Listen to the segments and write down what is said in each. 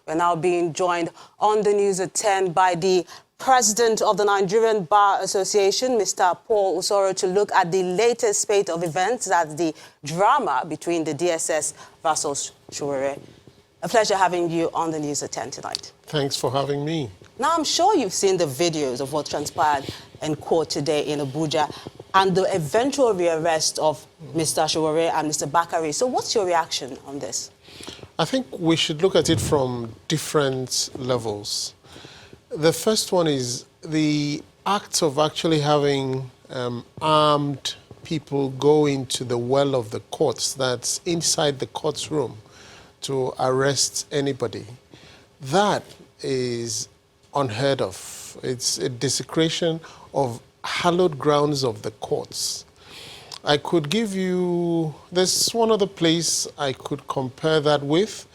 We're now being joined on the news at 10 by the President of the Nigerian Bar Association, Mr. Paul Usoro, to look at the latest spate of events. That's the drama between the DSS versus Shuwere. A pleasure having you on the news at 10 tonight. Thanks for having me. Now, I'm sure you've seen the videos of what transpired in court today in Abuja and the eventual rearrest of Mr. Shuwere and Mr. Bakari. So what's your reaction on this? I think we should look at it from different levels. The first one is the act of actually having armed people go into the well of the courts that's inside the courtroom to arrest anybody. That is unheard of. It's a desecration of hallowed grounds of the courts. I could give you, there's one other place I could compare that with,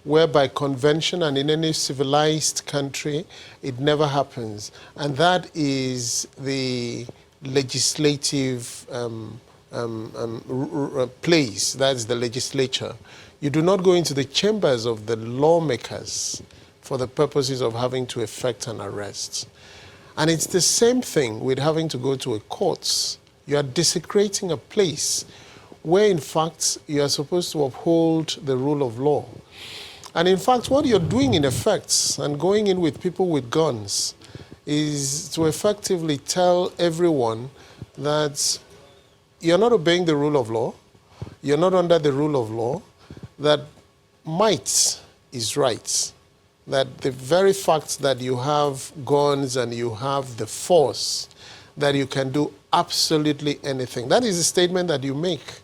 where by convention and in any civilized country, it never happens. And that is the legislative place, that's the legislature. You do not go into the chambers of the lawmakers for the purposes of having to effect an arrest. And it's the same thing with having to go to a court. You are desecrating a place where, in fact, you are supposed to uphold the rule of law. And in fact, what you're doing in effect, and going in with people with guns, is to effectively tell everyone that you're not obeying the rule of law, you're not under the rule of law, that might is right, that the very fact that you have guns and you have the force, that you can do absolutely anything. That is a statement that you make.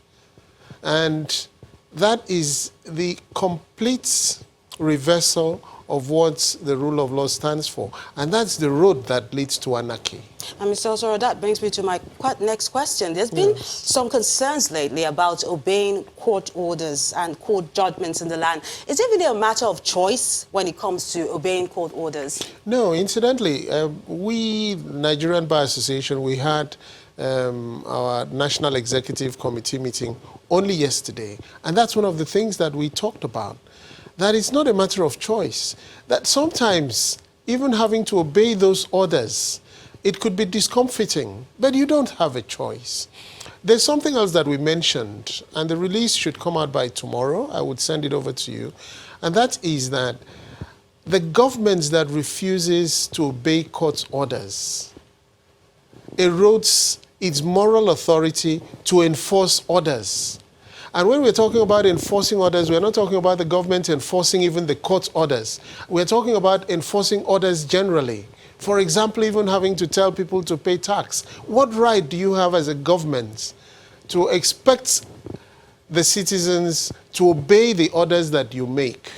And that is the complete reversal of what the rule of law stands for. And that's the road that leads to anarchy. And Mr. Osoro, that brings me to my next question. There's been some concerns lately about obeying court orders and court judgments in the land. Is it really a matter of choice when it comes to obeying court orders? No, incidentally, we, Nigerian Bar Association, we had our National Executive Committee meeting only yesterday. And that's one of the things that we talked about. That it's not a matter of choice. That sometimes, even having to obey those orders, it could be discomforting, but you don't have a choice. There's something else that we mentioned, and the release should come out by tomorrow. I would send it over to you. And that is that the government that refuses to obey court orders erodes its moral authority to enforce orders. And when we're talking about enforcing orders, we're not talking about the government enforcing even the court orders. We're talking about enforcing orders generally. For example, even having to tell people to pay tax. What right do you have as a government to expect the citizens to obey the orders that you make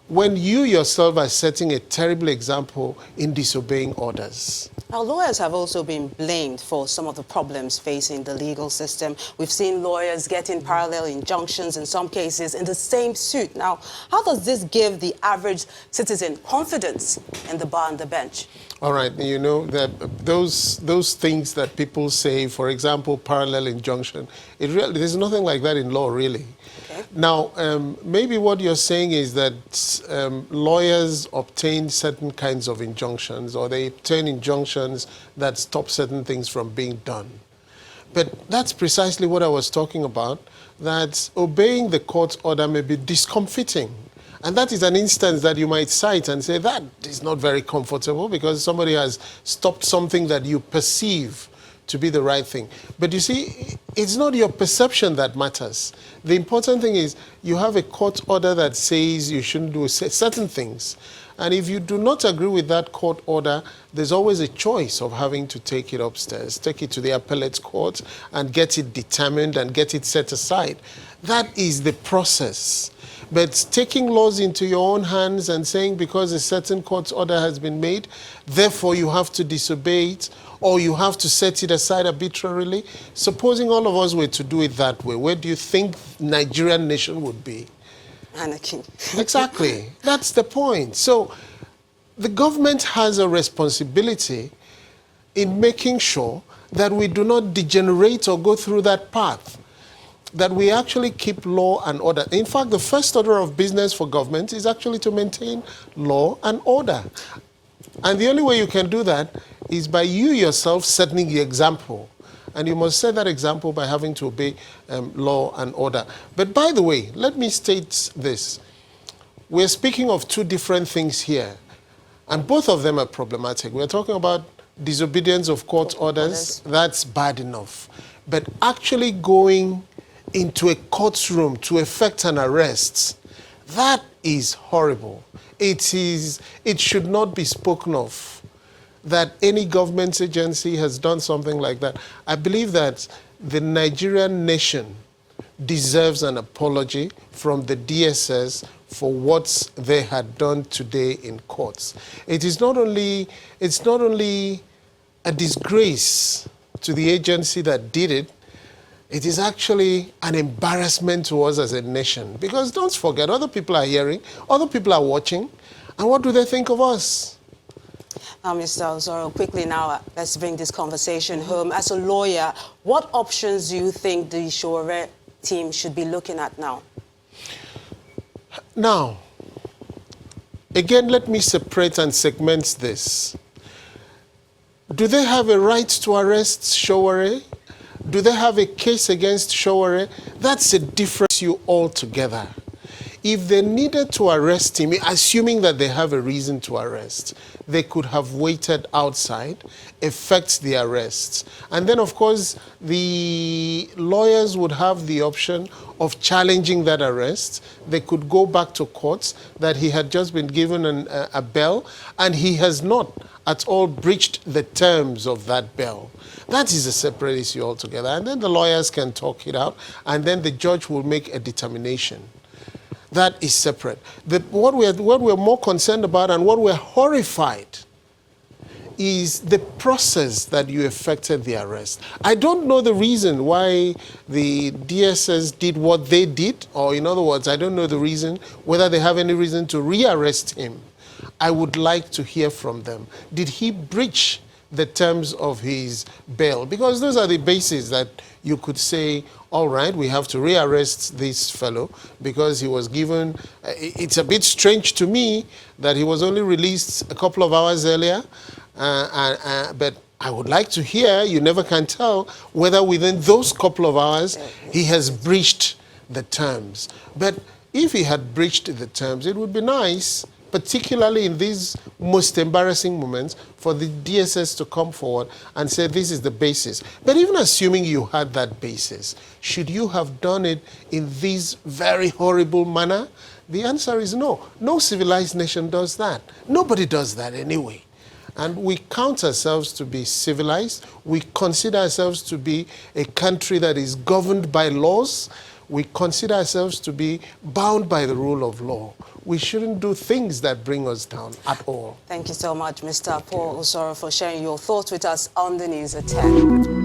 when you yourself are setting a terrible example in disobeying orders? Now, lawyers have also been blamed for some of the problems facing the legal system. We've seen lawyers getting parallel injunctions in some cases in the same suit. Now, how does this give the average citizen confidence in the bar and the bench? All right, you know, those things that people say, for example, parallel injunction, there's nothing like that in law, really. Okay. Now, maybe what you're saying is that lawyers obtain certain kinds of injunctions, or they obtain injunctions that stop certain things from being done. But that's precisely what I was talking about, that obeying the court order may be discomforting. And that is an instance that you might cite and say that is not very comfortable because somebody has stopped something that you perceive to be the right thing. But you see, it's not your perception that matters. The important thing is you have a court order that says you shouldn't do certain things. And if you do not agree with that court order, there's always a choice of having to take it upstairs, take it to the appellate court and get it determined and get it set aside. That is the process. But taking laws into your own hands and saying because a certain court order has been made, therefore you have to disobey it, or you have to set it aside arbitrarily, supposing all of us were to do it that way, where do you think Nigerian nation would be? Anarchy. Exactly. That's the point. So the government has a responsibility in making sure that we do not degenerate or go through that path. that we actually keep law and order. In fact, the first order of business for government is actually to maintain law and order. And the only way you can do that is by you yourself setting the example. And you must set that example by having to obey law and order. But by the way, let me state this. We're speaking of two different things here, and both of them are problematic. We're talking about disobedience of court orders. That's bad enough. But actually going into a courtroom to effect an arrest, that is horrible. It should not be spoken of that any government agency has done something like that. I believe that the Nigerian nation deserves an apology from the DSS for what they had done today in courts. It's not only a disgrace to the agency that did it, it is actually an embarrassment to us as a nation. Because don't forget, other people are hearing, other people are watching, and what do they think of us? Mr. Osoro, quickly now, let's bring this conversation home. As a lawyer, what options do you think the Sowore team should be looking at now? Now, again, let me separate and segment this. Do they have a right to arrest Sowore? Do they have a case against Sowore? That's a difference you altogether. If they needed to arrest him, assuming that they have a reason to arrest, they could have waited outside, effect the arrests. And then, of course, the lawyers would have the option of challenging that arrest. They could go back to courts that he had just been given a bail, and he has not at all breached the terms of that bail. That is a separate issue altogether. And then the lawyers can talk it out, and then the judge will make a determination. That is separate. What we're more concerned about and what we're horrified is the process that you effected the arrest. I don't know the reason why the DSS did what they did, or in other words, I don't know the reason, whether they have any reason to re-arrest him. I would like to hear from them. Did he breach the terms of his bail? Because those are the bases that you could say, all right, we have to rearrest this fellow because he was given, it's a bit strange to me that he was only released a couple of hours earlier, but I would like to hear, you never can tell, whether within those couple of hours he has breached the terms. But if he had breached the terms, it would be nice, particularly in these most embarrassing moments, for the DSS to come forward and say this is the basis. But even assuming you had that basis, should you have done it in this very horrible manner? The answer is no. No civilized nation does that. Nobody does that anyway. And we count ourselves to be civilized. We consider ourselves to be a country that is governed by laws. We consider ourselves to be bound by the rule of law. We shouldn't do things that bring us down at all. Thank you so much, Mr. Paul Osoro, for sharing your thoughts with us on the News at 10.